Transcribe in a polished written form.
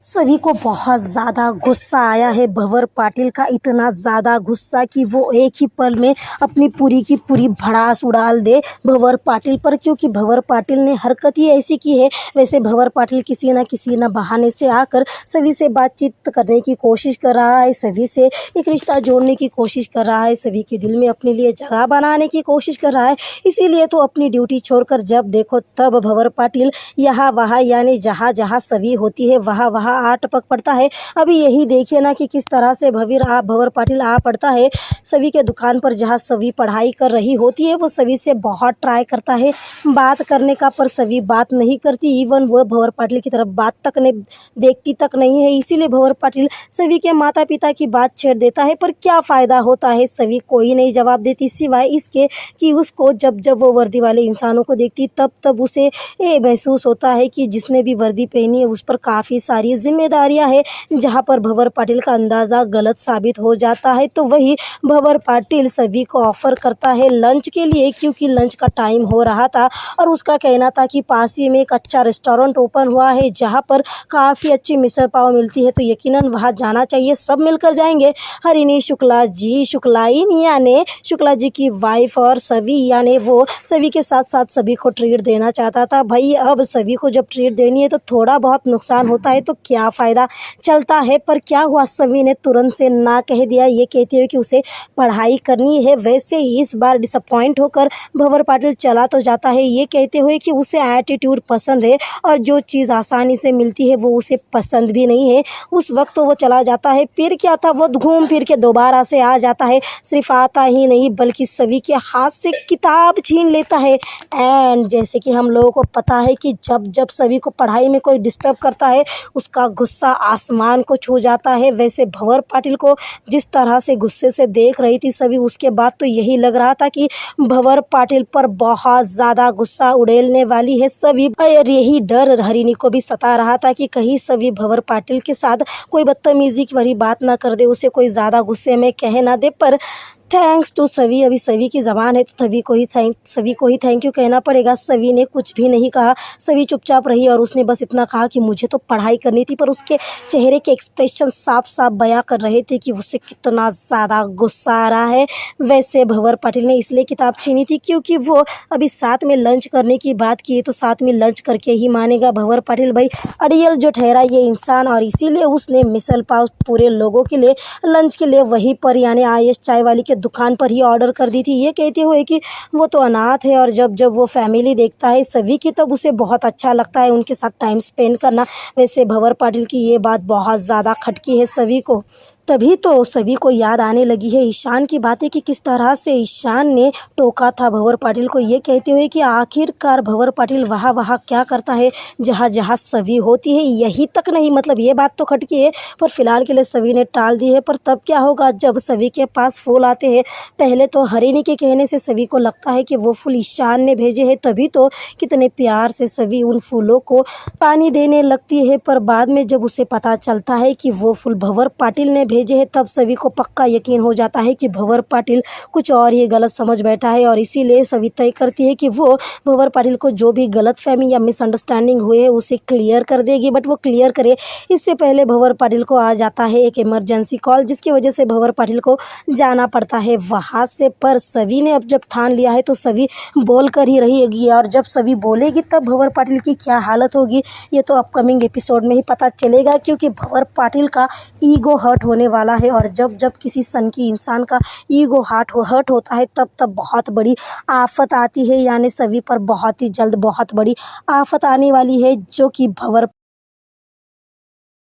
सभी को बहुत ज़्यादा गुस्सा आया है भंवर पाटिल का, इतना ज़्यादा गुस्सा कि वो एक ही पल में अपनी पूरी की पूरी भड़ास उड़ाल दे भंवर पाटिल पर, क्योंकि भंवर पाटिल ने हरकत ही ऐसी की है। वैसे भंवर पाटिल किसी न बहाने से आकर सभी से बातचीत करने की कोशिश कर रहा है, सभी से एक रिश्ता जोड़ने की कोशिश कर रहा है, सभी के दिल में अपने लिए जगह बनाने की कोशिश कर रहा है। इसीलिए तो अपनी ड्यूटी छोड़कर जब देखो तब भंवर पाटिल यहाँ वहाँ यानी जहाँ जहाँ सभी होती है वहाँ वहाँ आ टपक पड़ता है। अभी यही देखिए ना कि किस तरह से भंवर पाटिल आ पड़ता है सभी के दुकान पर, जहाँ सभी पढ़ाई कर रही होती है। वो सभी से बहुत ट्राई करता है बात करने का, पर सभी बात नहीं करती। इवन वो भंवर पाटिल की तरफ बात तक नहीं देखती तक नहीं है। इसीलिए भंवर पाटिल सभी के माता पिता की बात छेड़ देता है, पर क्या फ़ायदा होता है, सभी कोई नहीं जवाब देती सिवाय इसके कि उसको जब जब वो वर्दी वाले इंसानों को देखती तब तब उसे ये महसूस होता है कि जिसने भी वर्दी पहनी है उस पर काफ़ी सारी जिम्मेदारियां हैं, जहां पर भंवर पाटिल का अंदाज़ा गलत साबित हो जाता है। तो वही भंवर पाटिल सभी को ऑफ़र करता है लंच के लिए, क्योंकि लंच का टाइम हो रहा था और उसका कहना था कि पास ही में एक अच्छा रेस्टोरेंट ओपन हुआ है जहां पर काफ़ी अच्छी मिसल पाव मिलती है, तो यकीनन वहां जाना चाहिए, सब मिलकर जाएंगे। हरिणी शुक्ला जी, शुक्लाइन यानी शुक्ला जी की वाइफ, और सभी यानी वो सभी के साथ साथ सभी को ट्रीट देना चाहता था। भाई अब सभी को जब ट्रीट देनी है तो थोड़ा बहुत नुकसान होता है तो क्या फ़ायदा चलता है। पर क्या हुआ, सभी ने तुरंत से ना कह दिया, ये कहते हुए कि उसे पढ़ाई करनी है। वैसे इस बार डिसअपॉइंट होकर भंवर पाटिल चला तो जाता है ये कहते हुए कि उसे एटीट्यूड पसंद है और जो चीज़ आसानी से मिलती है वो उसे पसंद भी नहीं है। उस वक्त तो वो चला जाता है, फिर क्या था, वो घूम फिर के दोबारा से आ जाता है। सिर्फ आता ही नहीं बल्कि सभी के हाथ से किताब छीन लेता है। एंड जैसे कि हम लोगों को पता है कि जब जब सभी को पढ़ाई में कोई डिस्टर्ब करता है उसका गुस्सा आसमान को छू जाता है। वैसे भंवर पाटिल को जिस तरह से गुस्से से देख रही थी सभी, उसके बाद तो यही लग रहा था कि भंवर पाटिल पर बहुत ज़्यादा गुस्सा उड़ेलने वाली है सभी। और यही डर हरिणी को भी सता रहा था कि कहीं सभी भंवर पाटिल के साथ कोई बदतमीजी की भरी बात ना कर दे, उसे कोई ज़्यादा गुस्से में कह ना दे। पर थैंक्स टू सभी, अभी सभी की ज़बान है तो सभी को ही थैंक यू कहना पड़ेगा। सभी ने कुछ भी नहीं कहा, सभी चुपचाप रही और उसने बस इतना कहा कि मुझे तो पढ़ाई करनी थी, पर उसके चेहरे के एक्सप्रेशन साफ साफ बयां कर रहे थे कि उसे कितना ज़्यादा गुस्सा आ रहा है। वैसे भंवर पाटिल ने इसलिए किताब छीनी थी क्योंकि वो अभी साथ में लंच करने की बात की है, तो साथ में लंच करके ही मानेगा भंवर पाटिल भाई अड़ियल जो ठहरा ये इंसान। और इसीलिए उसने मिसल पाव पूरे लोगों के लिए लंच के लिए वहीं पर यानी आयश चाय वाली के दुकान पर ही ऑर्डर कर दी थी, ये कहते हुए कि वो तो अनाथ है और जब जब वो फैमिली देखता है सभी की तब उसे बहुत अच्छा लगता है उनके साथ टाइम स्पेंड करना। वैसे भंवर पाटिल की ये बात बहुत ज़्यादा खटकी है सभी को। तभी तो सभी को याद आने लगी है ईशान की बातें कि किस तरह से ईशान ने टोका था भंवर पाटिल को, ये कहते हुए कि आखिरकार भंवर पाटिल वहाँ वहाँ क्या करता है जहाँ जहाँ सभी होती है। यही तक नहीं, मतलब ये बात तो खटकी है, पर फिलहाल के लिए सभी ने टाल दी है। पर तब क्या होगा जब सभी के पास फूल आते हैं। पहले तो हरिणी के कहने से सभी को लगता है कि वो फूल ईशान ने भेजे हैं, तभी तो कितने प्यार से सभी उन फूलों को पानी देने लगती है। पर बाद में जब उसे पता चलता है कि वो फूल भंवर पाटिल ने भेजे हैं तब सभी को पक्का यकीन हो जाता है कि भंवर पाटिल कुछ और ही गलत समझ बैठा है। और इसीलिए सभी तय करती है कि वो भंवर पाटिल को जो भी गलतफहमी या मिसअंडरस्टैंडिंग हुए उसे क्लियर कर देगी। बट वो क्लियर करे इससे पहले भंवर पाटिल को आ जाता है एक इमरजेंसी कॉल, जिसकी वजह से भंवर पाटिल को जाना पड़ता है वहाँ से। पर सभी ने अब जब ठान लिया है तो सभी बोल कर ही रहेगी, और जब सभी बोलेगी तब भंवर पाटिल की क्या हालत होगी ये तो अपकमिंग एपिसोड में ही पता चलेगा, क्योंकि भंवर पाटिल का ईगो हर्ट होने वाला है। और जब जब किसी सनकी इंसान का ईगो हर्ट होता है तब तब बहुत बड़ी आफत आती है, यानी सभी पर बहुत ही जल्द बहुत बड़ी आफत आने वाली है, जो कि भंवर